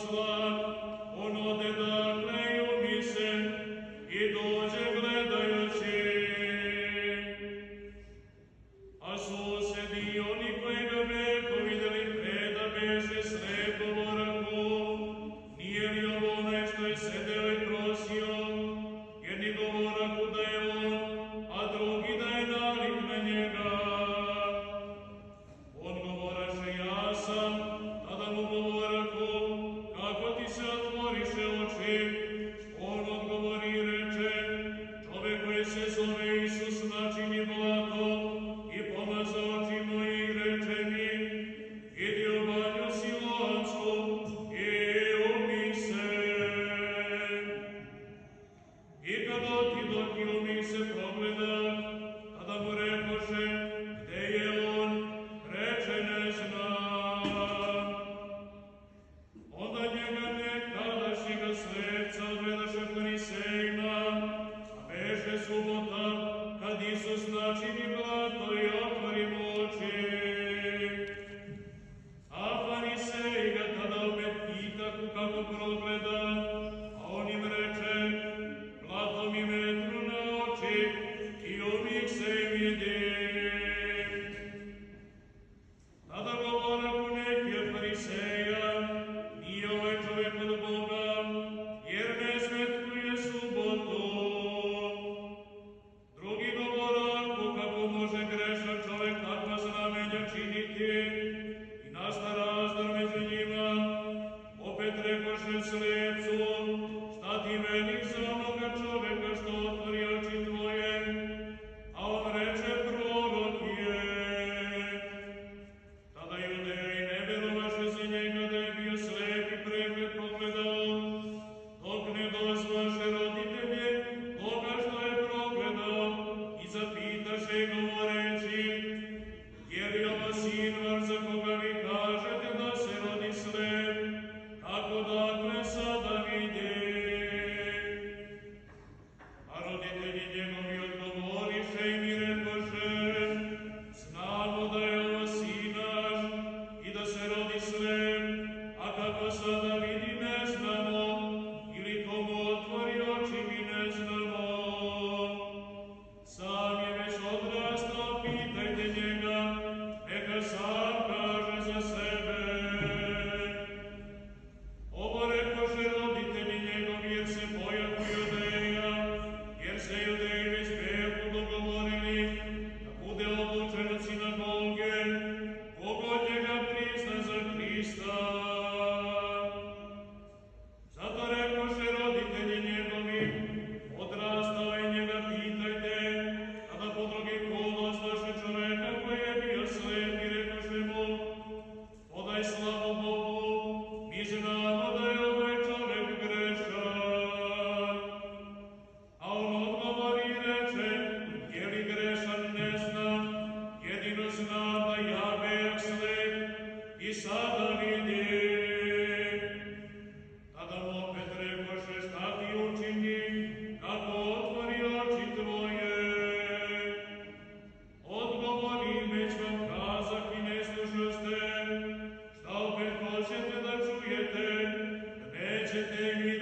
poslan, on ode dakle i umise, i dođe gledajući. A susedi oni koji ga veliko videli preda beže sred govoraku, nije li ovo onaj što je sedeo i prosio, jedni govoraku da je on, a drugi da je nalik na njega. On govoraše, ja sam, tada mu govoraku, kako ti se otvoriše oči? On odgovori i reče, čovek koji se zove Isus načini blato i pomaza oči moji i reče mi, idi u banju Siloansku i umij se. I kad dok i umij se progleda, tada mu rekoše, gde je on? Reče, ne znam. Onda njega nekadašnjega slepca odvedaše farisejima, a beže subota, kad Isus načini blato i otvori mu oči. A fariseji ga tada opet pitahu kako progleda, a on im reče, blatom im metnu na oči i umih se im ide. Tada govorahu neki od fariseja, nije ovaj čovek od Boga, jer ne smetkuje subotu. Drugi govorahu kako može grešan čovek takva znamenja činiti, i nasta razdor među njima. Opet rekoše slepcu, šta ti veliš za onoga čoveka što otvori oči tvoje? A on reče, prorok je. Tada Judeji ne verovaše za njega da je bio slep i pregled pogledao, dok ne dozvaše roditelje toga što je progledao i zapitaše govoreći, je li ovo sin vaš za koga vi kažete da se rodi slep, kako dakle sada vide? A roditelji njegovi odgovoriše im i rekoše, znamo da je ovo sin naš i da se rodi slep, a kako sada vidi ne znamo, ili komu otvori oči mi ne znamo. Sam je već odrastao, pitajte njega, neka sam kaže za sebe. Ovo rekoše roditelji njegovi, jer se bojahu Judeja, jer se Judeji već bejahu dogovorili da bude obučen od sinagoge, kogod njega prizna za Hrista. Zato rekoše roditelji njegovi, odrastao je njega pitajte, kada po drugi put dozvaše čoveka koji je bio slep i rekoše mu, podaj slavu Bogu, mi znamo da je ovaj čovek grešan. A on odgovori i reče, je li grešan ne znam, jedino znam da ja bejak slep i sada vidim. Tada mu opet rekoše, šta ti učini, kako otvori oči tvoje? Odgovori, već vam kazah i ne slušaste, šta opet hoćete da čujete, da nećete i